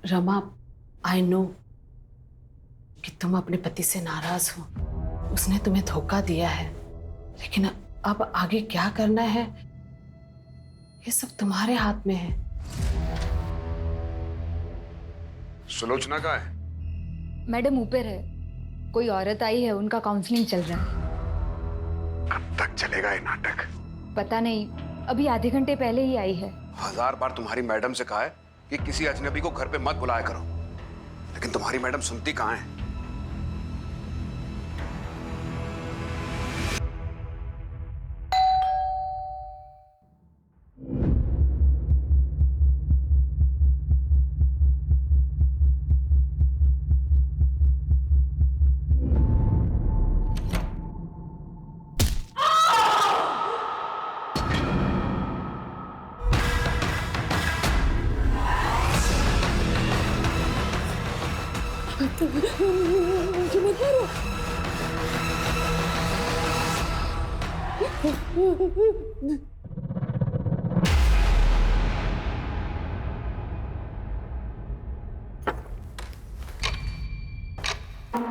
Rama, I know कि तुम अपने पति से नाराज हो, उसने तुम्हें धोखा दिया है, लेकिन अब आगे क्या करना है ये सब तुम्हारे हाथ में है। सुलोचना कहाँ है? मैडम ऊपर है, कोई औरत आई है, उनका काउंसलिंग चल रहा है। कब तक चलेगा ये नाटक? पता नहीं, अभी आधे घंटे पहले ही आई है। 1000 बार तुम्हारी मैडम से कहा है कि किसी अजनबी को घर पे मत बुलाया करो, लेकिन तुम्हारी मैडम सुनती कहाँ है?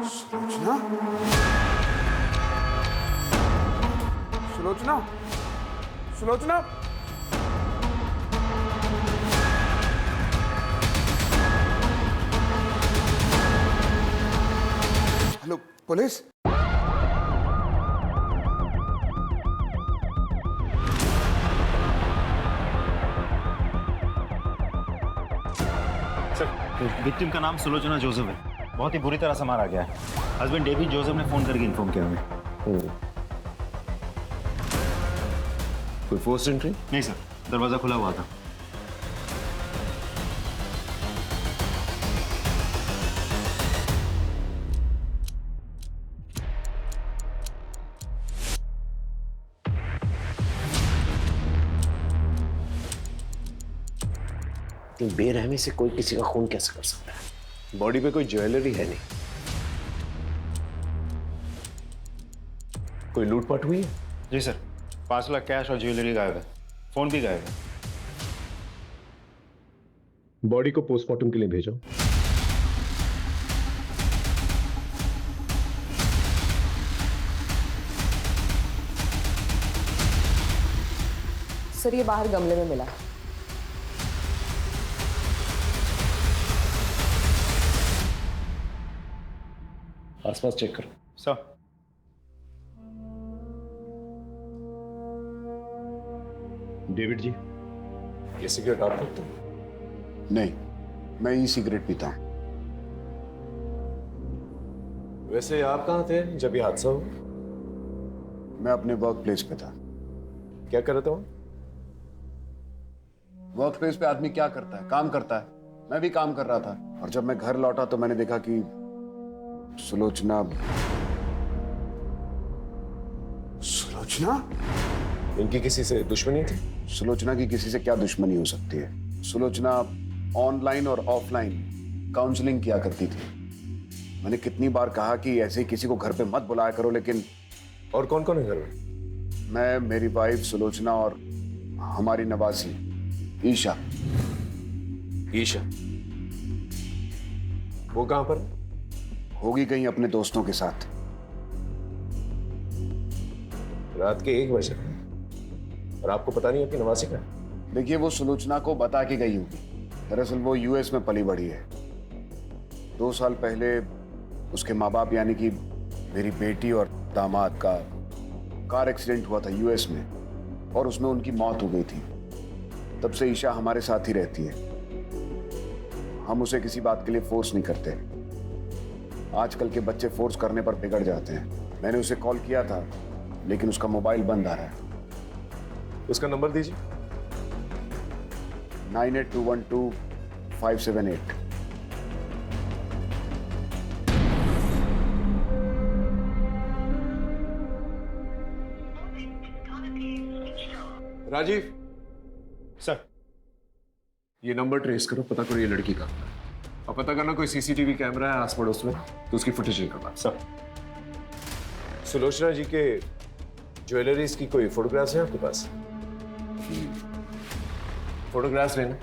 Sulochana? Sulochana? Sulochana? Hello, police? Sir, victim का नाम सुलोचना जोसेफ है। बहुत ही बुरी तरह से मारा गया है। हस्बैंड डेविड जोसेफ ने फोन करके इन्फॉर्म किया हमें। कोई फोर्स एंट्री? नहीं सर, दरवाजा खुला हुआ था। बेरहमी से कोई किसी का खून कैसे कर सकता है? बॉडी पे कोई ज्वेलरी है नहीं। कोई लूटपाट हुई है? जी सर, 5 लाख कैश और ज्वेलरी गायब है, फोन भी गायब है। बॉडी को पोस्टमार्टम के लिए भेजो। सर, ये बाहर गमले में मिला। आसपास चेक करो। सर, डेविड जी, ये सिगरेट आप पीते हो? नहीं, मैं ई सिगरेट पीता हूं। वैसे आप कहाँ थे जब ये हादसा हुआ? मैं अपने वर्क प्लेस पे था। क्या कर रहे थे? वर्क प्लेस पे आदमी क्या करता है? काम करता है। मैं भी काम कर रहा था, और जब मैं घर लौटा तो मैंने देखा कि सुलोचना इनकी किसी से दुश्मनी थी? सुलोचना की किसी से क्या दुश्मनी हो सकती है? सुलोचना ऑनलाइन और ऑफलाइन काउंसलिंग किया करती थी। मैंने कितनी बार कहा कि ऐसे किसी को घर पे मत बुलाया करो, लेकिन और कौन कौन है घर में? मैं, मेरी वाइफ सुलोचना और हमारी नवासी ईशा। ईशा? वो कहां पर? होगी कहीं अपने दोस्तों के साथ। रात के 1 बजे और आपको पता नहीं है आपकी नवासी का? देखिए, वो सुलोचना को बता के गई होगी। दरअसल वो यूएस में पली बढ़ी है। 2 साल पहले उसके माँ बाप यानी कि मेरी बेटी और दामाद का कार एक्सीडेंट हुआ था यूएस में, और उसमें उनकी मौत हो गई थी। तब से ईशा हमारे साथ ही रहती है। हम उसे किसी बात के लिए फोर्स नहीं करते। आजकल के बच्चे फोर्स करने पर बिगड़ जाते हैं। मैंने उसे कॉल किया था, लेकिन उसका मोबाइल बंद आ रहा है। उसका नंबर दीजिए। 98212578। राजीव सर, ये नंबर ट्रेस करो, पता करो ये लड़की का, और पता करना कोई सीसीटीवी कैमरा है आस पड़ोस में तो उसकी फुटेज निकालना। सर, सुलोचना जी के ज्वेलरीज की कोई फोटोग्राफ्स हैं आपके पास? फोटोग्राफ्स लेना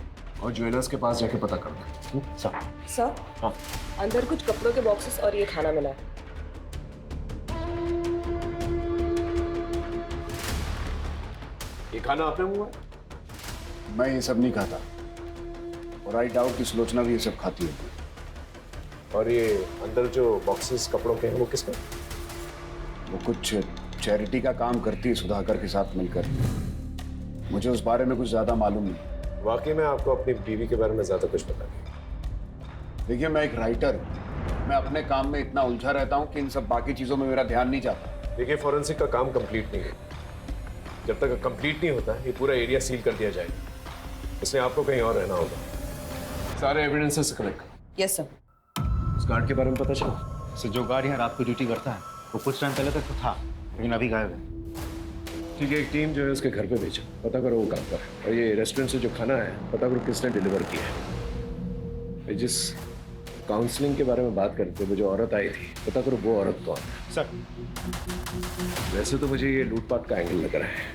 और ज्वेलर्स के पास जाके पता करना। सर सर हाँ। अंदर कुछ कपड़ों के बॉक्सेस और ये खाना मिला है। ये खाना आपने हुआ? मैं ये सब नहीं खाता और आई डाउट कि सुलोचना भी ये सब खाती है। और ये अंदर जो बॉक्सेस कपड़ों के हैं वो किसका? वो कुछ चैरिटी का काम करती है सुधाकर के साथ मिलकर। मुझे उस बारे में कुछ ज्यादा मालूम नहीं। वाकई में आपको अपनी बीवी के बारे में ज्यादा कुछ पता नहीं। देखिए, मैं एक राइटर हूँ। मैं अपने काम में इतना उलझा रहता हूँ कि इन सब बाकी चीजों में मेरा ध्यान नहीं जाता। देखिए, फॉरेंसिक का काम कंप्लीट नहीं है। जब तक कंप्लीट नहीं होता ये पूरा एरिया सील कर दिया जाएगा। इसलिए आपको कहीं और रहना होगा। सारे एविडेंसेस कलेक्ट करो। Yes sir. उस गार्ड के बारे में पता चला? सर जो गार्ड यहाँ रात को ड्यूटी करता है वो कुछ टाइम पहले तक तो था, लेकिन अभी गायब है। ठीक है, एक टीम जो है उसके घर पे भेजो, पता करो वो कहाँ पर है। और ये रेस्टोरेंट से जो खाना है पता करो किसने डिलीवर किया है। ये जिस काउंसलिंग के बारे में बात करते थे, वो जो औरत आई थी, पता करो वो औरत कौन है। सर वैसे तो मुझे ये लूटपाट का एंगल लग रहा है।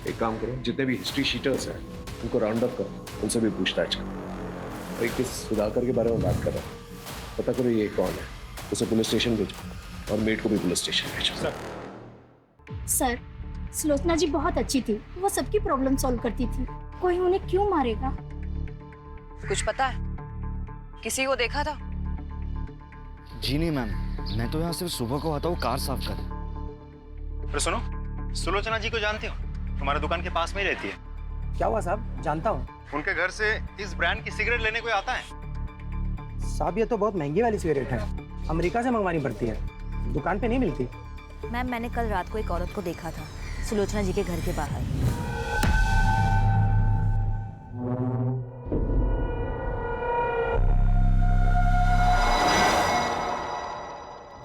एक काम करो, जितने भी हिस्ट्री शीटर्स हैं उनको राउंड अप करो, उनसे भी पूछताछ करो। और किस सुधाकर के बारे में बात कर रहा है, पता करो ये कौन है। उसे पुलिस स्टेशन भेजो और मेट को भी पुलिस स्टेशन भेजो। सर, सुलोचना जी बहुत अच्छी थी। वो सबकी प्रॉब्लम सॉल्व करती थी। कोई उन्हें क्यों मारेगा? कुछ पता है? किसी को देखा था? जी नहीं मैम, मैं तो यहाँ सिर्फ सुबह को आता हूँ कार साफ कर। पर सुनो, सुलोचना जी को जानते हो? तुम्हारे दुकान के पास में ही रहती है। क्या हुआ साहब? जानता हूँ उनके घर से इस ब्रांड की सिगरेट लेने कोई आता है? साहब, ये तो बहुत महंगी वाली सिगरेट है, अमेरिका से मंगवानी पड़ती है, दुकान पे नहीं मिलती। मैम, मैंने कल रात को एक औरत को देखा था सुलोचना जी के घर के बाहर।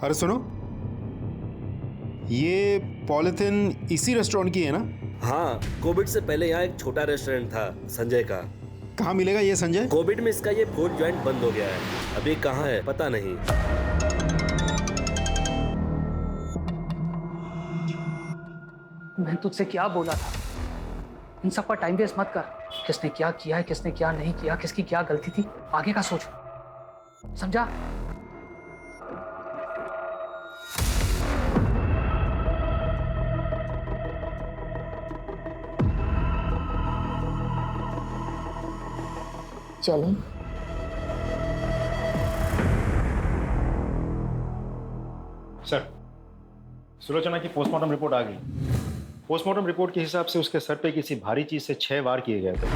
अरे सुनो, ये पॉलिथिन इसी रेस्टोरेंट की है ना? हाँ, कोविड से पहले यहाँ एक छोटा रेस्टोरेंट था संजय का। कहाँ मिलेगा ये संजय? कोविड में इसका ये फूड जॉइंट बंद हो गया है। अभी कहाँ है पता नहीं। मैं तुझसे क्या बोला था? इन सब का टाइम वेस्ट मत कर। किसने क्या किया है, किसने क्या नहीं किया, किसकी क्या गलती थी, आगे का सोच। समझा? चलें। सर, सुलोचना की पोस्टमार्टम रिपोर्ट आ गई। पोस्टमार्टम रिपोर्ट के हिसाब से उसके सर पे किसी भारी चीज से 6 वार किए गए थे।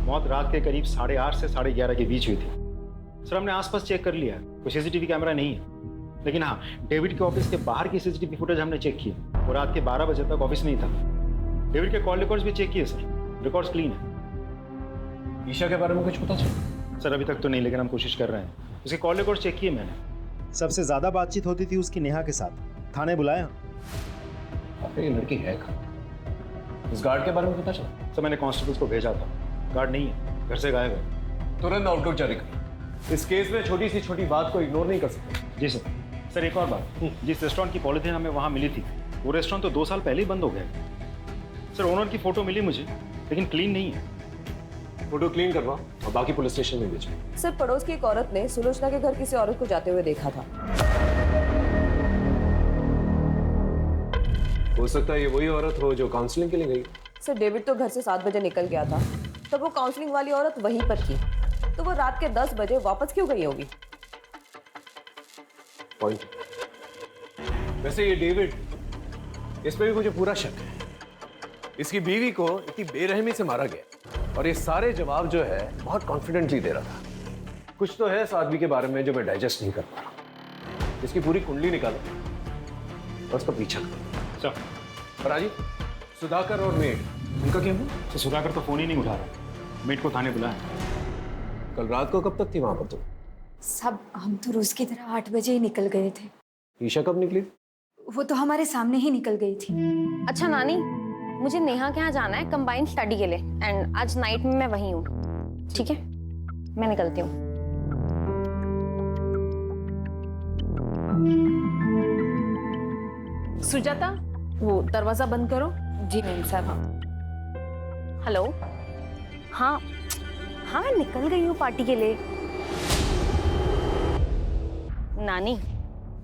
मौत रात के करीब 8:30 से 11:30 के बीच हुई थी। सर, हमने आसपास चेक कर लिया, कोई सीसीटीवी कैमरा नहीं है, लेकिन हाँ, डेविड के ऑफिस के बाहर की सीसीटीवी फुटेज हमने चेक की। वो रात के 12 बजे तक ऑफिस नहीं था। डेविड के कॉल रिकॉर्ड्स भी चेक किए सर, रिकॉर्ड्स क्लीन है। ईशा के बारे में कुछ पता चला? सर, अभी तक तो नहीं, लेकिन हम कोशिश कर रहे हैं। उसके कॉल रिकॉर्ड चेक किए मैंने। सबसे ज्यादा बातचीत होती थी उसकी नेहा के साथ। थाने बुलाया? अरे ये लड़की है कहाँ? इस गार्ड के बारे में पता चला? सर, मैंने कांस्टेबल्स को भेजा था, गार्ड नहीं है, घर से गायब है। तुरंत आउटलुक जारी कर। इस केस में छोटी सी छोटी बात को इग्नोर नहीं कर सकते। जी सर। सर, एक और बात, जिस रेस्टोरेंट की पॉलिथीन हमें वहाँ मिली थी, वो रेस्टोरेंट तो 2 साल पहले ही बंद हो गया। सर, ओनर की फोटो मिली मुझे, लेकिन क्लीन नहीं है। फोटो क्लीन करवाओ और बाकी पुलिस स्टेशन में भेजो। सर, पड़ोस की एक औरत ने सुलोचना के घर किसी औरत को जाते हुए देखा था। हो सकता है ये वही औरत हो जो काउंसलिंग के लिए गई। सर, डेविड तो घर से 7 बजे निकल गया था, तब वो काउंसलिंग वाली औरत वहीं पर थी, तो वो रात के 10 बजे वापस क्यों गई होगी? पॉइंट। वैसे ये डेविड, इस पे भी मुझे पूरा शक है। इसकी बीवी को इतनी बेरहमी से मारा गया और ये सारे जवाब जो है बहुत कॉन्फिडेंटली दे रहा था। कुछ तो है इस आदमी के बारे में जो मैं डाइजेस्ट नहीं कर पा रहा। इसकी पूरी कुंडली निकालो और उसका पीछा करो। सर, पर आजी, सुधाकर और मेट, उनका क्या हुआ? तो सुधाकर तो फोन ही नहीं उठा रहा। मेट को थाने बुलाया। कल रात को कब तक थी वहां पर तुम? सब हम तो रोज की तरह 8 बजे ही निकल गए थे। ईशा कब निकली? वो तो हमारे सामने ही निकल गई थी। अच्छा नानी, मुझे नेहा के यहाँ जाना है कंबाइंड स्टडी के लिए, एंड आज नाइट में मैं वहीं हूँ। ठीक है, मैं निकलती हूँ। सुजाता, वो दरवाजा बंद करो। जी मैम साहब। हेलो, हाँ हाँ मैं निकल गई हूँ पार्टी के लिए। नानी,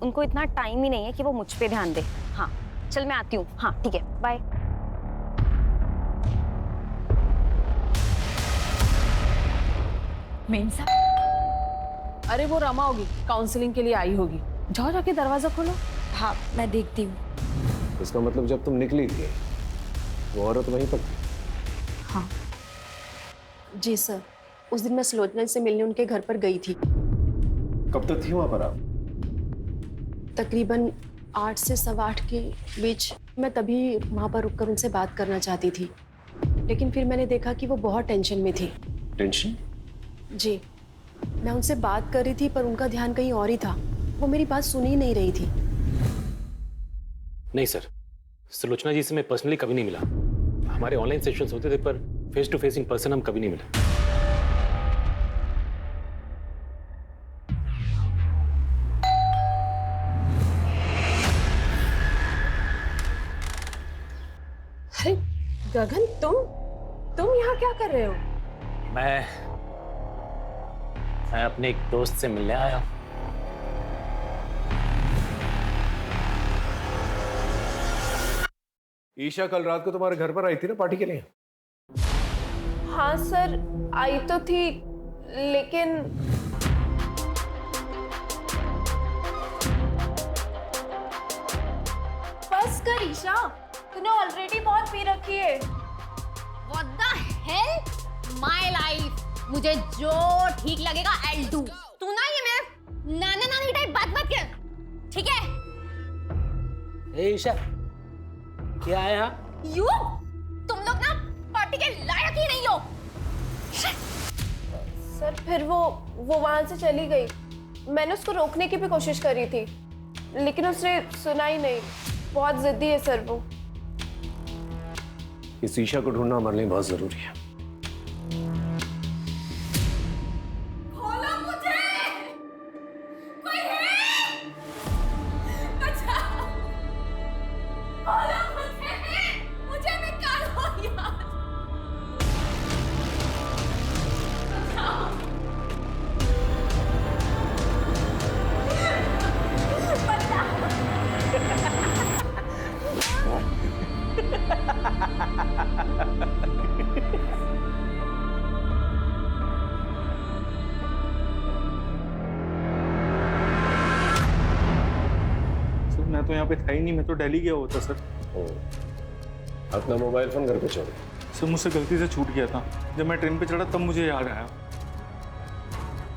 उनको इतना टाइम ही नहीं है कि वो मुझ पे ध्यान दे। हाँ चल मैं आती हूँ। हाँ ठीक है, बाय। मेम साहब। अरे वो रमा होगी, काउंसलिंग के लिए आई होगी। जाओ जाके दरवाजा खोलो। हाँ मैं देखती हूँ। इसका मतलब जब तुम निकली थी वो औरत वहीं पर थी? हाँ जी सर, उस दिन मैं सुलोचना से मिलने उनके घर पर गई थी। कब तक थी वहां पर आप? तकरीबन 8 से 8:15 के बीच। मैं तभी वहाँ पर रुककर उनसे बात करना चाहती थी, लेकिन फिर मैंने देखा कि वो बहुत टेंशन में थी। टेंशन? जी, मैं उनसे बात कर रही थी पर उनका ध्यान कहीं और ही था। वो मेरी बात सुन ही नहीं रही थी। नहीं सर, सुलोचना जी से मैं पर्सनली कभी नहीं मिला। हमारे ऑनलाइन सेशंस होते थे पर face to face in person हम कभी नहीं मिले। अरे गगन, तुम यहाँ क्या कर रहे हो? मैं अपने एक दोस्त से मिलने आया हूँ। ईशा कल रात को तुम्हारे घर पर आई थी ना पार्टी के लिए? हाँ सर, आई तो थी, लेकिन बस कर ईशा, तूने ऑलरेडी बहुत पी रखी है। What the hell? My life. मुझे जो ठीक लगेगा I'll do. तू ना ये मेरे नाना नानी टाइप बात मत कर, ठीक है? ए ईशा, क्या है यहाँ? You? तुम लोग ना पार्टी के लायक ही नहीं हो। सर फिर वो वहां से चली गई। मैंने उसको रोकने की भी कोशिश करी थी, लेकिन उसने सुना ही नहीं। बहुत जिद्दी है सर वो। इस ईशा को ढूंढना हमारे लिए बहुत जरूरी है। खोलो मुझे! कोई है? बचाओ! खोलो मुझे निकालो यार! सर मैं तो यहाँ पे था ही नहीं, मैं तो दिल्ली गया होता सर। अपना मोबाइल फोन घर पे छोड़। सर मुझसे गलती से छूट गया था, जब मैं ट्रेन पे चढ़ा तब मुझे याद आया।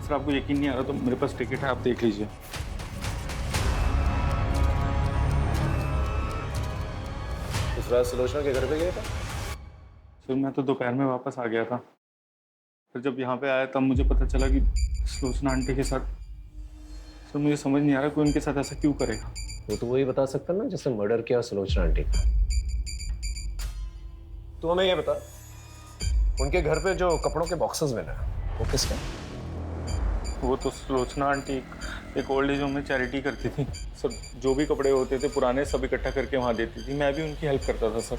सर आपको यकीन नहीं आ रहा तो मेरे पास टिकट है, आप देख लीजिए। उस रात सुलोचना के घर पे गया था? सर मैं तो दोपहर में वापस आ गया था, फिर जब यहाँ पे आया तब मुझे पता चला कि सुलोचना आंटी के साथ। सर मुझे समझ नहीं आ रहा कोई उनके साथ ऐसा क्यों करेगा। वो तो वही बता सकता ना जिसने मर्डर किया सुलोचना आंटी का। तू हमें ये बता, उनके घर पे जो कपड़ों के बॉक्सेस मिले वो किसके? वो तो सुलोचना आंटी एक ओल्ड एज होम में चैरिटी करती थी सर। जो भी कपड़े होते थे पुराने सब इकट्ठा करके वहाँ देती थी। मैं भी उनकी हेल्प करता था सर।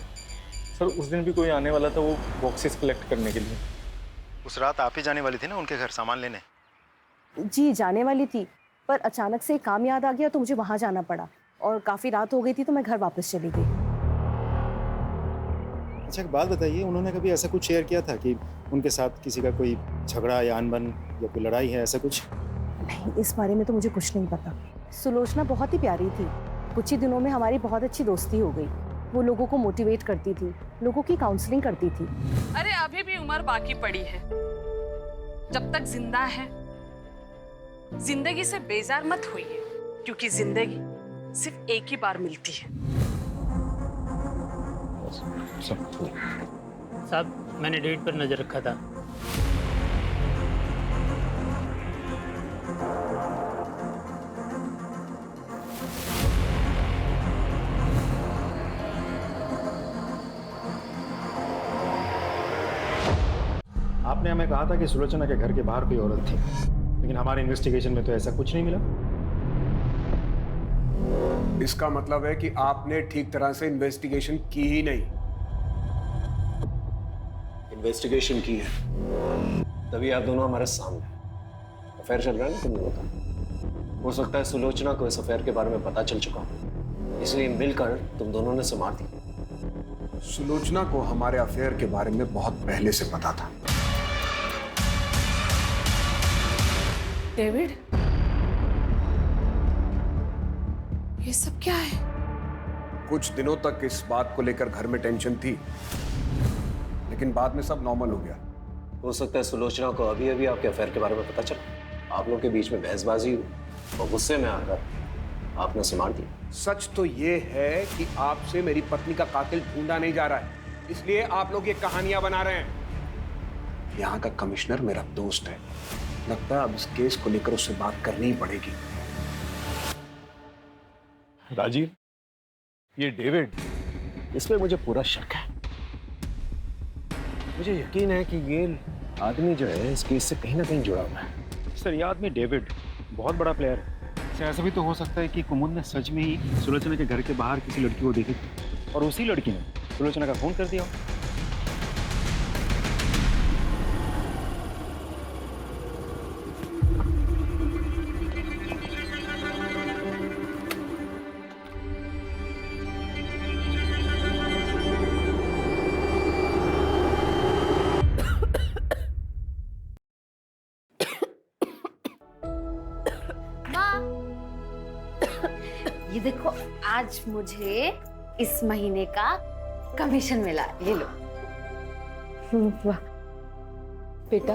सर उस दिन भी कोई आने वाला था वो बॉक्सेस कलेक्ट करने के लिए। उस रात आप ही जाने वाली थी ना उनके घर सामान लेने? जी जाने वाली थी, पर अचानक से काम याद आ गया तो मुझे वहां जाना पड़ा, और काफी रात हो गई थी तो मैं घर वापस चली गई। अच्छा एक बात बताइए, उन्होंने कभी ऐसा कुछ शेयर किया था कि उनके साथ किसी का कोई झगड़ा या अनबन या कोई लड़ाई है, ऐसा कुछ? नहीं, इस बारे में तो मुझे कुछ नहीं पता। सुलोचना बहुत ही प्यारी थी। कुछ ही दिनों में हमारी बहुत अच्छी दोस्ती हो गई। वो लोगों को मोटिवेट करती थी, लोगों की काउंसलिंग करती थी। अरे अभी भी उम्र बाकी पड़ी है, जब तक जिंदा है जिंदगी से बेजार मत होइए, क्योंकि जिंदगी सिर्फ एक ही बार मिलती है। साहब मैंने डेट पर नजर रखा था। आपने हमें कहा था कि सुलोचना के घर के बाहर कोई औरत थी, लेकिन हमारे इन्वेस्टिगेशन में तो ऐसा कुछ नहीं मिला। इसका मतलब है कि आपने ठीक तरह से इन्वेस्टिगेशन की ही नहीं। इन्वेस्टिगेशन की है, तभी आप दोनों हमारे सामने। अफेयर चल रहा है ना तुम लोगों का। हो सकता है सुलोचना को इस अफेयर के बारे में पता चल चुका हो, इसलिए मिलकर तुम दोनों ने संभाल दी। सुलोचना को हमारे अफेयर के बारे में बहुत पहले से पता था। डेविड, ये सब क्या है? कुछ दिनों तक इस बात को लेकर घर में टेंशन थी, लेकिन बाद में सब नॉर्मल हो गया। हो सकता है सुलोचना को अभी अभी आपके अफेयर के बारे में पता चला, आप लोगों के बीच में बहसबाजी हुई और गुस्से में आकर आपने संभाल दिया। सच तो ये है कि आपसे मेरी पत्नी का कातिल ढूंढा नहीं जा रहा है, इसलिए आप लोग ये कहानियां बना रहे हैं। यहाँ का कमिश्नर मेरा दोस्त है, लगता है अब इस केस को लेकर उससे बात करनी ही पड़ेगी। राजीव, ये डेविड, इसमें मुझे पूरा शक है। मुझे यकीन है कि ये आदमी जो है इस केस से कहीं ना कहीं जुड़ा हुआ है। सर ये आदमी डेविड बहुत बड़ा प्लेयर है। ऐसा भी तो हो सकता है कि कुमुद ने सच में ही सुलोचना के घर के बाहर किसी लड़की को देखी थी और उसी लड़की ने सुलोचना का खून कर दिया। ये देखो, आज मुझे इस महीने का कमीशन मिला, ये लो। वाह बेटा,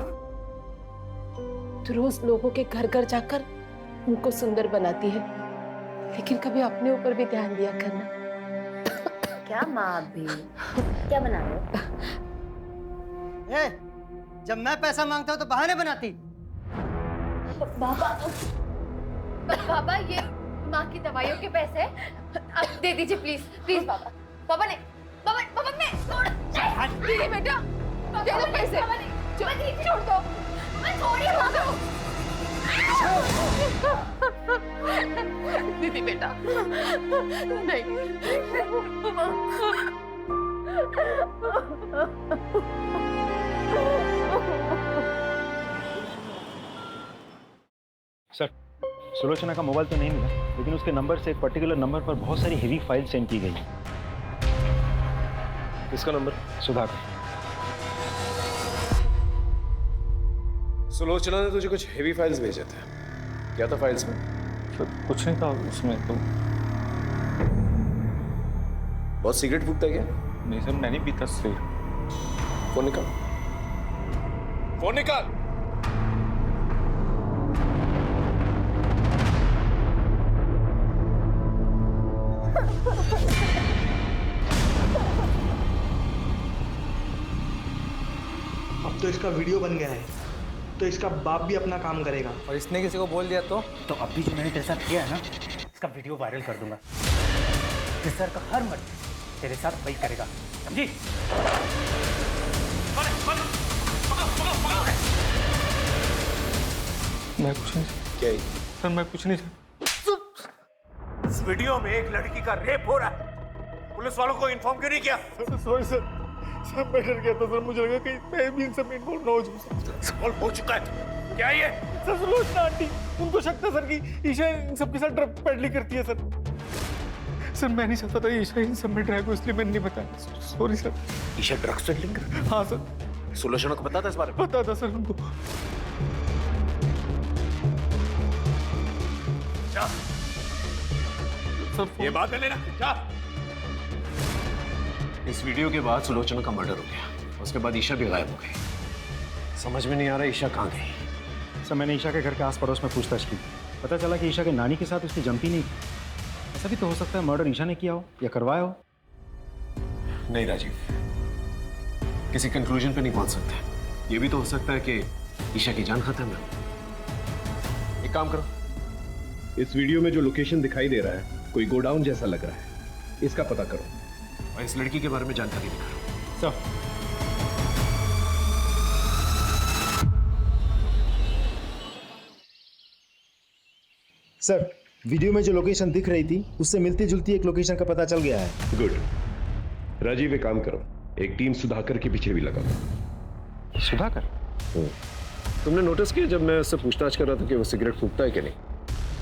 तू रोज लोगों के घर घर जाकर उनको सुंदर बनाती है, लेकिन कभी अपने ऊपर भी ध्यान दिया करना। क्या माँ भी क्या बना रहे हो? जब मैं पैसा मांगता हूँ तो बहाने बनाती। बाबा ये माँ की दवाइयों के पैसे अब दे दीजिए प्लीज प्लीज बाबा। बाबा ने छोड़ दीदी बेटा, दे दो पैसे। छोड़ दो, मैं छोड़िए बाबा। दीदी बेटा सर सुलोचना का मोबाइल तो नहीं मिला, लेकिन उसके नंबर से एक पर्टिकुलर नंबर पर बहुत सारी हेवी फाइल सेंड की गई। किसका नंबर? सुधाकर। सुलोचना ने तुझे कुछ हेवी फाइल्स भेजे थे, क्या था फाइल्स में? सर कुछ नहीं था उसमें तो। बहुत सिगरेट फूकता है क्या? नहीं सर, मैं नहीं पीता सर। फोन निकाल, फोन निकाल। अब तो इसका वीडियो बन गया है, तो इसका बाप भी अपना काम करेगा। और इसने किसी को बोल दिया तो अभी जो मैंने तेरे साथ किया है ना, इसका वीडियो वायरल कर दूंगा। सर का हर मर्द तेरे साथ वही करेगा, समझी? मैं कुछ नहीं क्या सर, मैं कुछ नहीं। इस वीडियो में एक लड़की का रेप हो रहा है, पुलिस वालों को इन्फॉर्म क्यों नहीं किया? सॉरी सर, मैं डर गया था सर, मुझे लगा कहीं मैं भी इन सब में इन्वॉल्व ना हो जाऊं। सॉल्व हो चुका है, क्या ये? सर सुलोचना आंटी, उनको शक था सर कि ईशा इन सबके साथ ड्रग पेडलिंग करती है सर। सर मैं नहीं चाहता था ईशा इन सब में ड्रैग हो, इसलिए मैंने नहीं बताया। Sorry sir. Isha drugs peddling करती है? हाँ सर। सुलोचना को पता था इस बारे में? पता था सर उनको। ये बात कर लेना, क्या? इस वीडियो के बाद सुलोचना का मर्डर हो गया, उसके बाद ईशा भी गायब हो गई। समझ में नहीं आ रहा ईशा कहाँ गई। सर मैंने ईशा के घर के आस पड़ोस में पूछताछ की, पता चला कि ईशा के नानी के साथ उसकी जमती नहीं। ऐसा भी तो हो सकता है मर्डर ईशा ने किया हो या करवाया हो। नहीं राजीव, किसी कंक्लूजन पे नहीं पहुंच सकते। ये भी तो हो सकता है कि ईशा की जान खत्म है। एक काम करो, इस वीडियो में जो लोकेशन दिखाई दे रहा है कोई गोडाउन जैसा लग रहा है, इसका पता करो और इस लड़की के बारे में जानकारी निकालो। सर सर, वीडियो में जो लोकेशन दिख रही थी उससे मिलती जुलती एक लोकेशन का पता चल गया है। गुड। राजीव एक काम करो, एक टीम सुधाकर के पीछे भी लगाओ। सुधाकर? तुमने नोटिस किया जब मैं उससे पूछताछ कर रहा था कि वो सिगरेट फूकता है कि नहीं,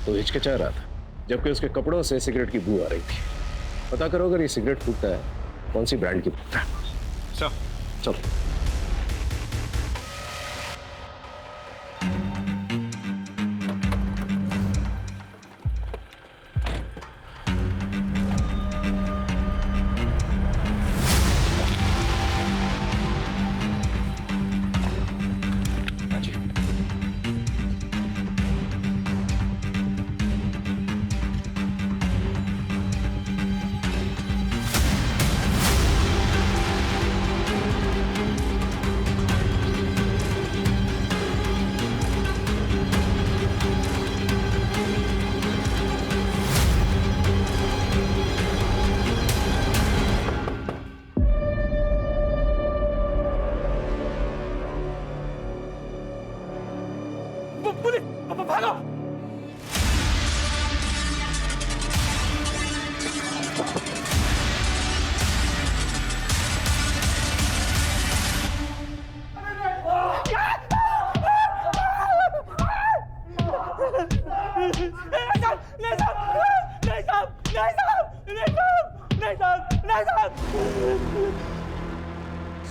तो हिचकिचा रहा था, जबकि उसके कपड़ों से सिगरेट की बू आ रही थी। पता करो अगर ये सिगरेट फूकता है कौन सी ब्रांड की फूकता है। चलो। भागो।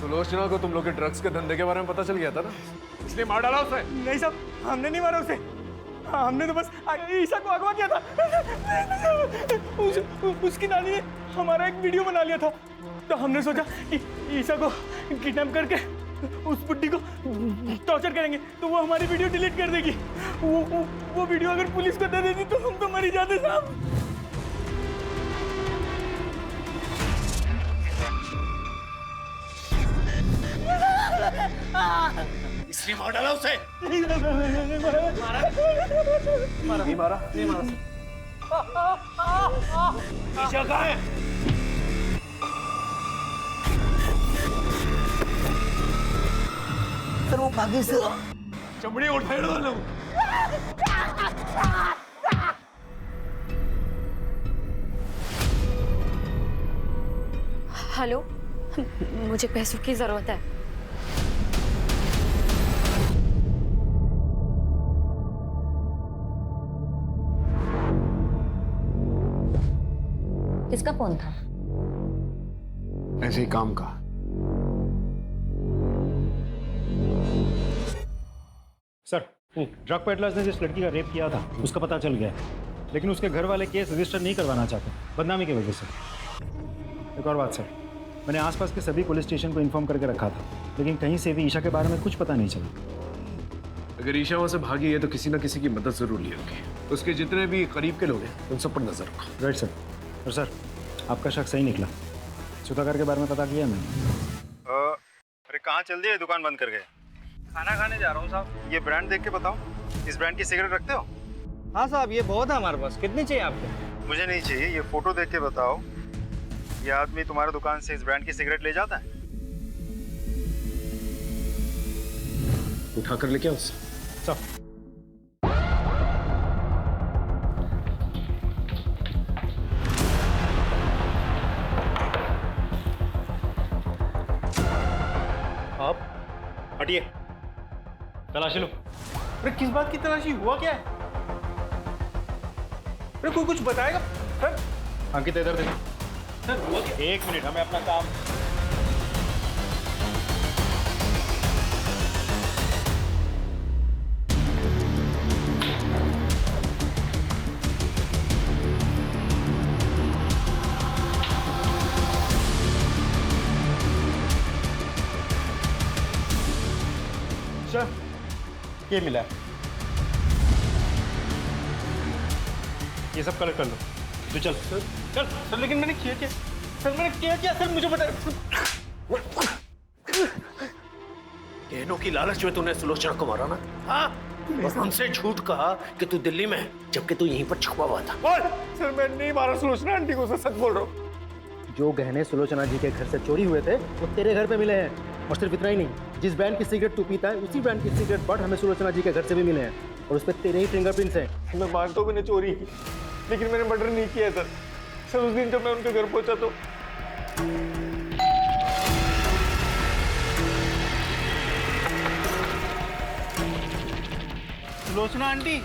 सुलोचना को तुम लोग के ड्रग्स के धंधे के बारे में पता चल गया था ना, इसलिए मार डाला उसे। नहीं साहब, हमने नहीं मारा उसे, हमने तो बस ईशा को अगवा किया था। उसकी नानी ने हमारा एक वीडियो बना लिया था, तो हमने सोचा ईशा को किडनैप करके उस बुड्ढी को टॉर्चर करेंगे तो वो हमारी वीडियो डिलीट कर देगी। वो वीडियो अगर पुलिस को दे देती तो हम तो मर ही जाते साहब। इसलिए मार डाला उसे। नहीं मारा। ईशा कहाँ है? सर वो भागे से चमड़ी उठाए वाला हूँ। हेलो, मुझे पैसों की जरूरत है। किसका फोन था? ऐसे ही काम का। सर, ड्रग पेडलर्स ने जिस लड़की का रेप किया था उसका पता चल गया है, लेकिन उसके घर वाले केस रजिस्टर नहीं करवाना चाहते बदनामी की वजह से। एक और बात सर, मैंने आसपास के सभी पुलिस स्टेशन को इन्फॉर्म करके रखा था, लेकिन कहीं से भी ईशा के बारे में कुछ पता नहीं चला। अगर ईशा वहां से भागी है तो किसी ना किसी की मदद जरूर ली होगी। उसके जितने भी करीब के लोग हैं उन सब पर नजर रखो। Right sir. और सर, आपका शक सही निकला। सुधाकर के बारे में पता किया मैंने। अरे कहाँ चल दिए, दुकान बंद कर गए? खाना खाने जा रहा हूँ साहब। ये ब्रांड देख के बताओ, इस ब्रांड की सिगरेट रखते हो? हाँ साहब, ये बहुत है हमारे पास। कितनी चाहिए आपको? मुझे नहीं चाहिए, ये फोटो देख के बताओ, ये आदमी तुम्हारे दुकान से इस ब्रांड की सिगरेट ले जाता है? उठा कर लेके आओ उससे। आप हटिए, तलाशी लो। अरे किस बात की तलाशी? हुआ क्या है? अरे कोई कुछ बताएगा सर? अंकित इधर देखो। सर हुआ क्या? एक मिनट, हमें अपना काम। ये मिला है, ये सब कलेक्ट कर लो। तू चल चल सर। लेकिन मैंने किया क्या सर? मैंने किया क्या सर? मुझे बताए। गहनों की लालच में तूने सुलोचना को मारा ना? हाँ, और हमसे झूठ कहा कि तू दिल्ली में है, जबकि तू यहीं पर छुपा हुआ था। बोल सर, मैं नहीं मारा सुलोचना आंटी को, सच बोल रहा हूँ। जो गहने सुलोचना जी के घर से चोरी हुए थे वो तेरे घर पे मिले हैं। और सिर्फ इतना ही नहीं, जिस ब्रांड की सिगरेट तू पीता है उसी ब्रांड की सिगरेट बट हमें सुलोचना जी के घर से भी मिले हैं, और उस पर तेरे ही फिंगरप्रिंट्स हैं। मैं मानता हूँ मैंने चोरी की, लेकिन मैंने मर्डर नहीं किया सर। सर उस दिन जब मैं उनके घर पहुंचा तो सुलोचना आंटी।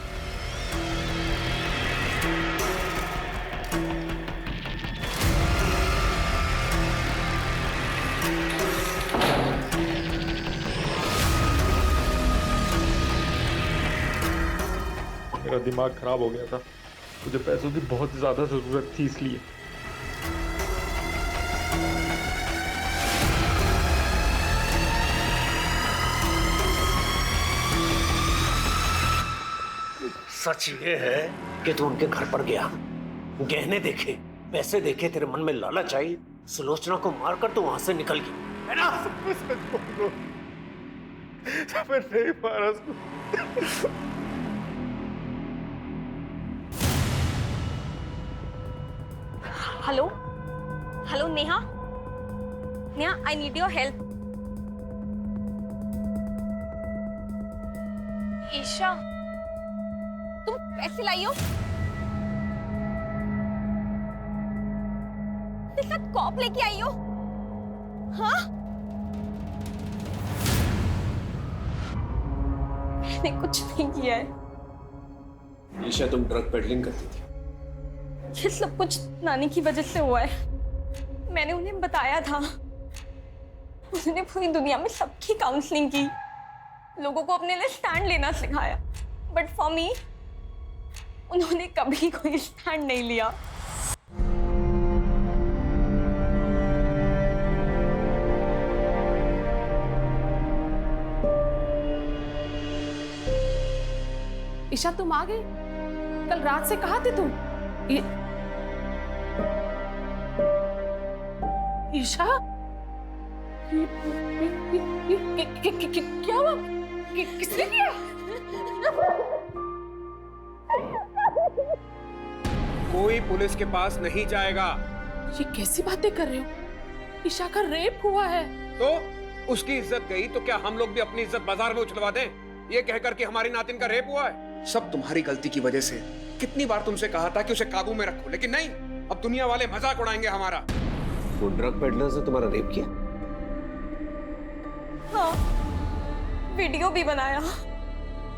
मेरा दिमाग खराब हो गया था, मुझे पैसों की बहुत ज्यादा जरूरत थी इसलिए। सच ये है कि तू उनके घर पर गया, गहने देखे, पैसे देखे, तेरे मन में लालच आई, सुलोचना को मारकर तू वहां से निकल गई, है ना? नहीं मारा उसको। Hello hello Neha, Neha I need your help. Isha तुम पैसे लाई हो? तेरे साथ कॉप लेके आई हो? हाँ मैंने कुछ नहीं किया है। ईशा तुम ड्रग पेडलिंग करती थी? ये सब कुछ नानी की वजह से हुआ है। मैंने उन्हें बताया था, उन्होंने पूरी दुनिया में सबकी काउंसलिंग की, लोगों को अपने लिए स्टैंड लेना सिखाया, बट फॉर मी उन्होंने कभी कोई स्टैंड नहीं लिया। ईशा तुम आ गई? कल रात से कहाँ थे तुम? ईशा क्या हुआ? किसने किया? कोई पुलिस के पास नहीं जाएगा। ये कैसी बातें कर रहे हो? ईशा का रेप हुआ है। तो उसकी इज्जत गई तो क्या हम लोग भी अपनी इज्जत बाजार में उछलवा दें, ये कहकर कि हमारी नातिन का रेप हुआ है? सब तुम्हारी गलती की वजह से। कितनी बार तुमसे कहा था कि उसे काबू में रखो, लेकिन नहीं, अब दुनिया वाले मजाक उड़ाएंगे हमारा। वो ड्रग पेडलर से तुम्हारा रेप किया? हाँ, वीडियो भी बनाया।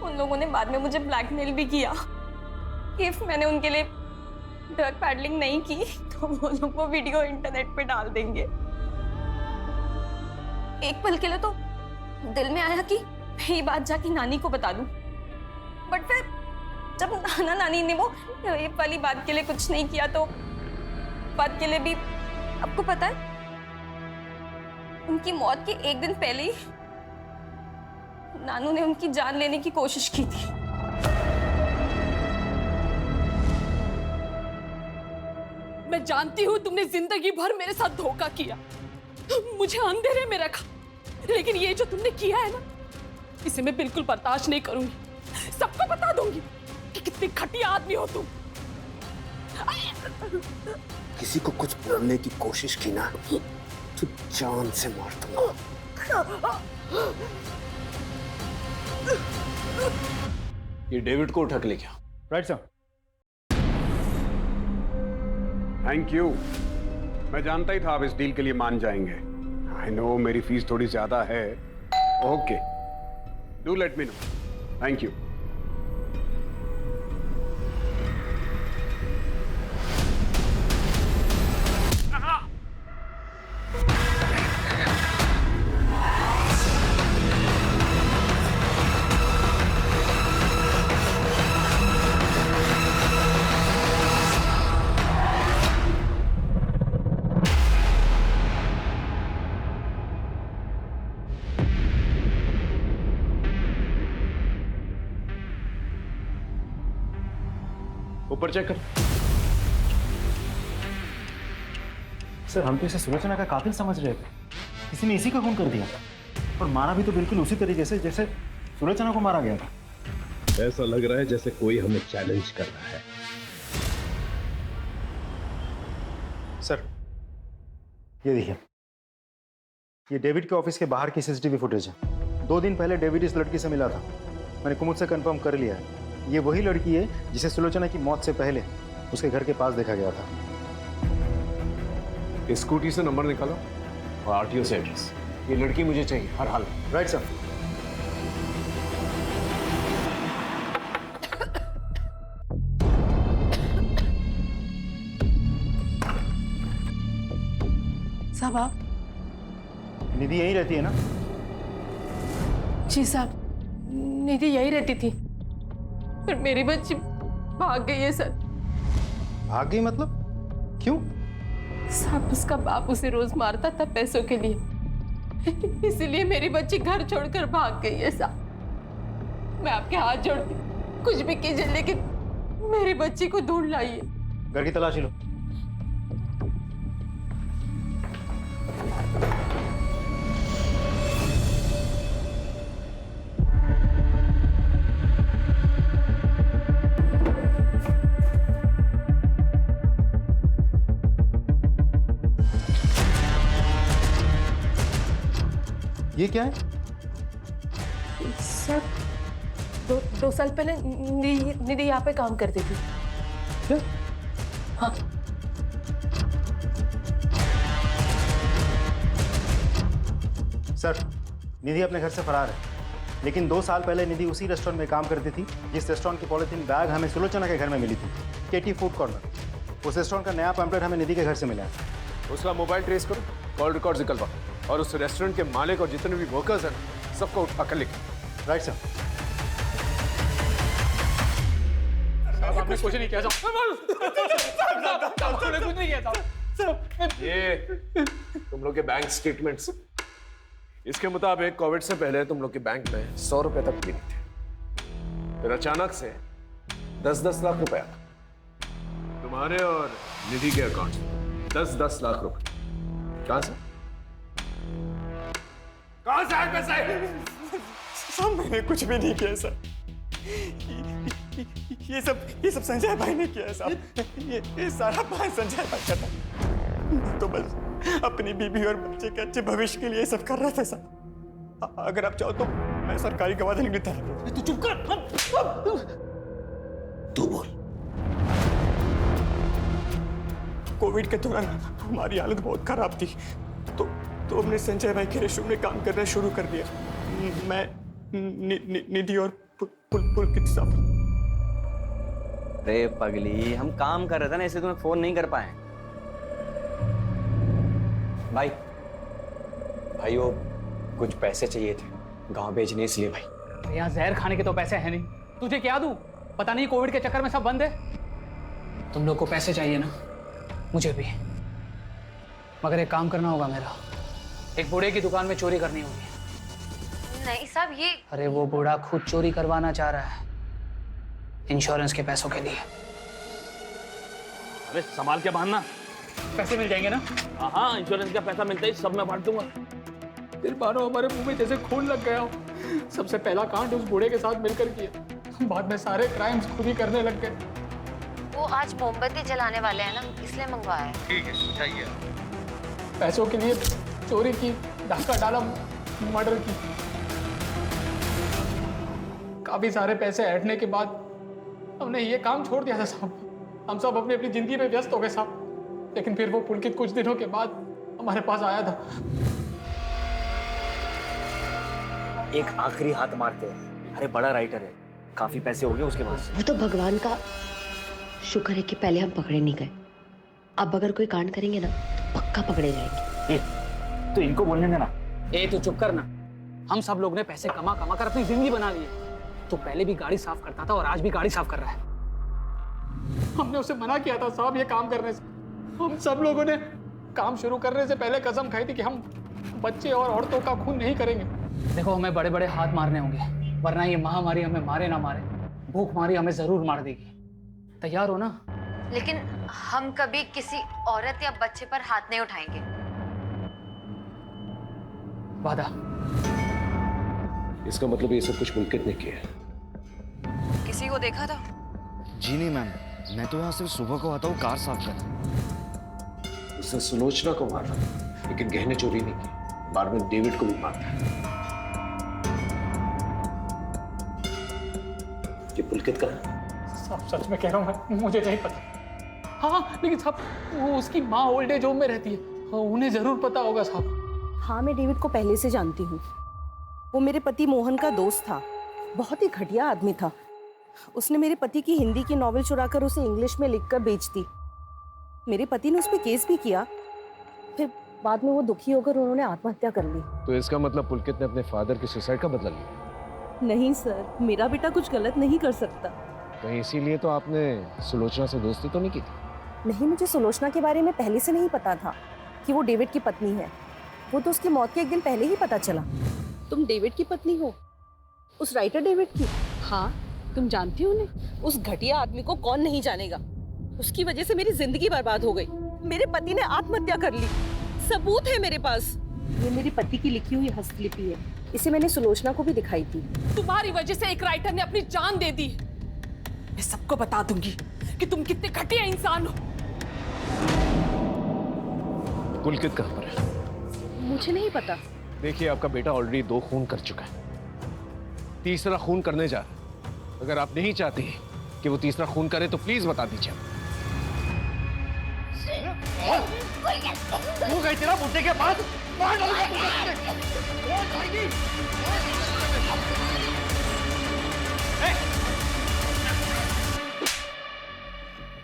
उन लोगों ने बाद में मुझे ब्लैकमेल भी किया। इफ मैंने उनके लिए ड्रग पैडलिंग नहीं की तो वो लोग वो वीडियो इंटरनेट पे डाल देंगे। एक पल के लिए तो दिल में आया कि मैं ये बात जाके नानी को बता दूं, बट फिर जब नाना नानी ने वो रेप वाली बात के लिए कुछ नहीं किया तो बात के लिए भी, आपको पता है उनकी मौत के एक दिन पहले ही नानू ने उनकी जान लेने की कोशिश की थी। मैं जानती हूँ तुमने जिंदगी भर मेरे साथ धोखा किया, मुझे अंधेरे में रखा, लेकिन ये जो तुमने किया है ना, इसे मैं बिल्कुल बर्दाश्त नहीं करूंगी। सबको बता दूंगी कि कितनी घटिया आदमी हो तुम। किसी को कुछ बोलने की कोशिश की ना तो जान से मार दूंगा। ये डेविड को उठा के ले गया। Right sir. Thank you. मैं जानता ही था आप इस डील के लिए मान जाएंगे। आई नो मेरी फीस थोड़ी ज्यादा है। Okay, do let me know. Thank you. ऊपर चेक कर। सर हम तो इसे सुलोचना का कातिल समझ रहे थे, किसी ने इसी का खून कर दिया और मारा भी तो बिल्कुल उसी तरीके से जैसे सुलोचना को मारा गया था। ऐसा लग रहा है जैसे कोई हमें चैलेंज कर रहा है। सर ये देखिए, ये डेविड के ऑफिस के बाहर की सीसीटीवी फुटेज है। 2 दिन पहले डेविड इस लड़की से मिला था। मैंने कुमुद से कंफर्म कर लिया है, ये वही लड़की है जिसे सुलोचना की मौत से पहले उसके घर के पास देखा गया था। स्कूटी से नंबर निकालो और आरटीओ से एड्रेस। ये लड़की मुझे चाहिए हर हाल में। Right sir. साहब आप? निधि यहीं रहती है ना? जी साहब, निधि यहीं रहती थी, पर मेरी बच्ची भाग गई है सर। भाग गई मतलब? क्यों? साहब, उसका बाप उसे रोज मारता था पैसों के लिए, इसीलिए मेरी बच्ची घर छोड़कर भाग गई है साहब। मैं आपके हाथ जोड़ती, कुछ भी कीजिए, लेकिन मेरी बच्ची को ढूंढ लाइए। घर की तलाशी लो। ये क्या है? सर, दो साल पहले निधि यहाँ पे काम करती थी। क्या? हाँ। सर, निधि अपने घर से फरार है, लेकिन 2 साल पहले निधि उसी रेस्टोरेंट में काम करती थी जिस रेस्टोरेंट की पॉलिथीन बैग हमें सुलोचना के घर में मिली थी, केटी फूड कॉर्नर। उस रेस्टोरेंट का नया पैम्पलेट हमें निधि के घर से मिला है। उसका मोबाइल ट्रेस करो, कॉल रिकॉर्ड निकलवा, और उस रेस्टोरेंट के मालिक और जितने भी वर्कर्स हैं सबको उठा कर लिखो। Right sir. आपने कुछ नहीं किया आपने कुछ नहीं किया। ये तुम लोग के बैंक स्टेटमेंट्स, इसके मुताबिक कोविड से पहले तुम लोग के बैंक में 100 रुपए तक भी नहीं थे, फिर अचानक से 10-10 लाख रुपए तुम्हारे और निधि के अकाउंट में 10-10 लाख रुपए। कहां से आए पैसे? सर, मैंने कुछ भी नहीं किया सर। ये सब संजय भाई ने किया है साहब। ये सारा प्लान संजय भाई का था। तो बस अपनी बीबी और बच्चे के अच्छे भविष्य के लिए सब कर रहा था सर। अगर आप चाहो तो मैं सरकारी गवाह देने के लिए तैयार हूं। तू चुप कर। तू बोल। कोविड के दौरान हमारी हालत बहुत खराब थी, तो हमने संजय भाई के रेस्टोरेंट में काम करना शुरू कर दिया। मैं, निधि और पुलकित साहब। अरे पगली, हम काम कर रहे थे ना, इसलिए तुम्हें फोन नहीं कर पाए। भाई वो कुछ पैसे चाहिए थे गांव भेजने, इसलिए भाई। यहाँ जहर खाने के तो पैसे हैं नहीं, तुझे क्या दूं? पता नहीं कोविड के चक्कर में सब बंद है। तुम लोग को पैसे चाहिए ना, मुझे भी, मगर एक काम करना होगा मेरा। एक बूढ़े की दुकान में चोरी करनी होगी। नहीं साहब, ये अरे वो बूढ़ा खुद चोरी करवाना चाह रहा है इंश्योरेंस के पैसों के लिए। अरे संभाल के बांधना, पैसे मिल जाएंगे ना? हाँ, इंश्योरेंस का पैसा मिलता ही सब मैं बांट दूंगा। फिर मानो हमारे मुंह में जैसे खून लग गया हो। सबसे पहला कांड उस बूढ़े के साथ मिलकर किया, बाद में सारे क्राइम्स खुद ही करने लग गए। वो आज मोमबत्ती जलाने वाले हैं ना, इसलिए मंगवाया है। ठीक है, चाहिए। पैसों के लिए चोरी की, डाका डाला, मर्डर की। काफी सारे पैसे ऐंठने के बाद हमने ये काम छोड़ दिया था साहब। हम सब अपनी अपनी जिंदगी में व्यस्त हो गए साहब। लेकिन फिर वो पुलकित कुछ दिनों के बाद हमारे पास आया था। एक आखिरी हाथ मारते हैं। अरे बड़ा राइटर है, काफी पैसे हो गए उसके पास। वो तो भगवान का शुक्र है कि पहले हम पकड़े नहीं गए। अब अगर कोई कांड करेंगे ना तो पक्का पकड़े जाएंगे। तो इनको बोलने देना। तू चुप कर ना। हम सब लोग ने पैसे कमा कमा कर अपनी जिंदगी बना ली है। तो पहले भी गाड़ी साफ करता था और आज भी गाड़ी साफ कर रहा है। हमने उसे मना किया था साहब ये काम करने से। हम सब लोगों ने काम शुरू करने से पहले कसम खाई थी कि हम बच्चे और औरतों का खून नहीं करेंगे। देखो, हमें बड़े बड़े हाथ मारने होंगे, वरना ये महामारी हमें मारे ना मारे, भूखमारी हमें जरूर मार देगी। तैयार हो ना? लेकिन हम कभी किसी औरत या बच्चे पर हाथ नहीं उठाएंगे। वादा। इसका मतलब ये सब कुछ पुलकित ने किया है। किसी को देखा था? जी नहीं मैम, मैं तो यहाँ सिर्फ सुबह को आता हूँ कार साफ करने। उसने सुलोचना को मारा, लेकिन गहने चोरी नहीं की। बाद में डेविड को भी मारता है। ये पुलकित का है? साहब सच में कह रहा हूँ, मुझे नहीं पता। हाँ, लेकिन साहब वो उसकी माँ ओल्ड एज होम में रहती है, उन्हें जरूर पता होगा साहब। हाँ, मैं डेविड को पहले से जानती हूँ। वो मेरे पति मोहन का दोस्त था, बहुत ही घटिया आदमी था। उसने मेरे पति की हिंदी की नॉवेल चुराकर उसे इंग्लिश में लिखकर बेच दी। मेरे पति ने उस पर केस भी किया, बाद में वो दुखी होकर उन्होंने आत्महत्या कर ली। तो इसका मतलब पुलकित ने अपने फादर की सुसाइड का बदला लिया? नहीं सर, मेरा बेटा कुछ गलत नहीं कर सकता। कहीं इसीलिए तो आपने सुलोचना से दोस्ती तो नहीं की थी? नहीं, मुझे सुलोचना के बारे में पहले से नहीं पता था कि वो डेविड की पत्नी है। वो तो उसकी मौत के एक दिन पहले ही पता चला। तुम डेविड की पत्नी हो? उस राइटर डेविड की? हाँ, तुम जानती हो उन्हें? उस घटिया आदमी को कौन नहीं जानेगा। उसकी वजह से मेरी जिंदगी बर्बाद हो गई। मेरे पति ने आत्महत्या कर ली, सबूत है मेरे पास। ये मेरे पति की लिखी हुई हस्तलिपि है। इसे मैंने सुलोचना को भी दिखाई थी। तुम्हारी वजह से एक राइटर ने अपनी जान दे दी। मैं सबको बता दूंगी कि तुम कितने घटिया इंसान हो। पुलकित कहाँ पर है? मुझे नहीं पता। देखिए, आपका बेटा ऑलरेडी 2 खून कर चुका है, तीसरा खून करने जा रहा है। अगर आप नहीं चाहते कि वो तीसरा खून करे तो प्लीज बता दीजिए। वो गई तेरा बुड्ढे के पास, मार डालूंगा।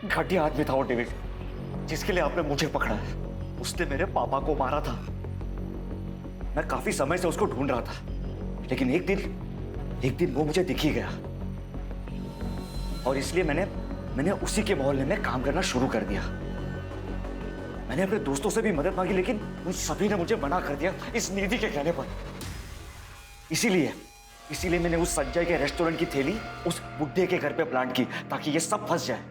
घटिया आदमी था वो डेविड, जिसके लिए आपने मुझे पकड़ा है। उसने मेरे पापा को मारा था। मैं काफी समय से उसको ढूंढ रहा था, लेकिन एक दिन वो मुझे दिख ही गया और इसलिए मैंने उसी के मोहल्ले में काम करना शुरू कर दिया। मैंने अपने दोस्तों से भी मदद मांगी, लेकिन उन सभी ने मुझे मना कर दिया इस निधि के कहने पर। इसीलिए मैंने उस संजय के रेस्टोरेंट की थैली उस बुड्ढे के घर पे प्लांट की, ताकि ये सब फंस जाए।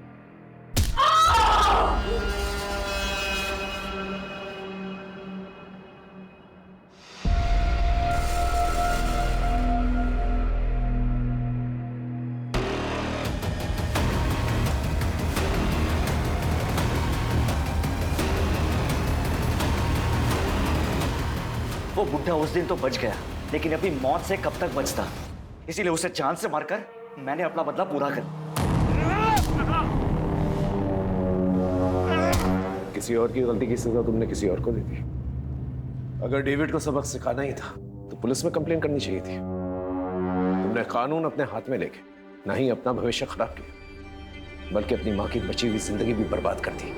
वो बुड्ढा उस दिन तो बच गया, लेकिन अभी मौत से कब तक बचता। इसीलिए उसे जान से मारकर मैंने अपना बदला पूरा कर। किसी और की गलती की सजा तुमने किसी और को दे दी। अगर डेविड को सबक सिखाना ही था तो पुलिस में कंप्लेन करनी चाहिए थी। तुमने कानून अपने हाथ में लेके ना ही अपना भविष्य खराब किया, बल्कि अपनी मां की बची हुई जिंदगी भी बर्बाद कर दी।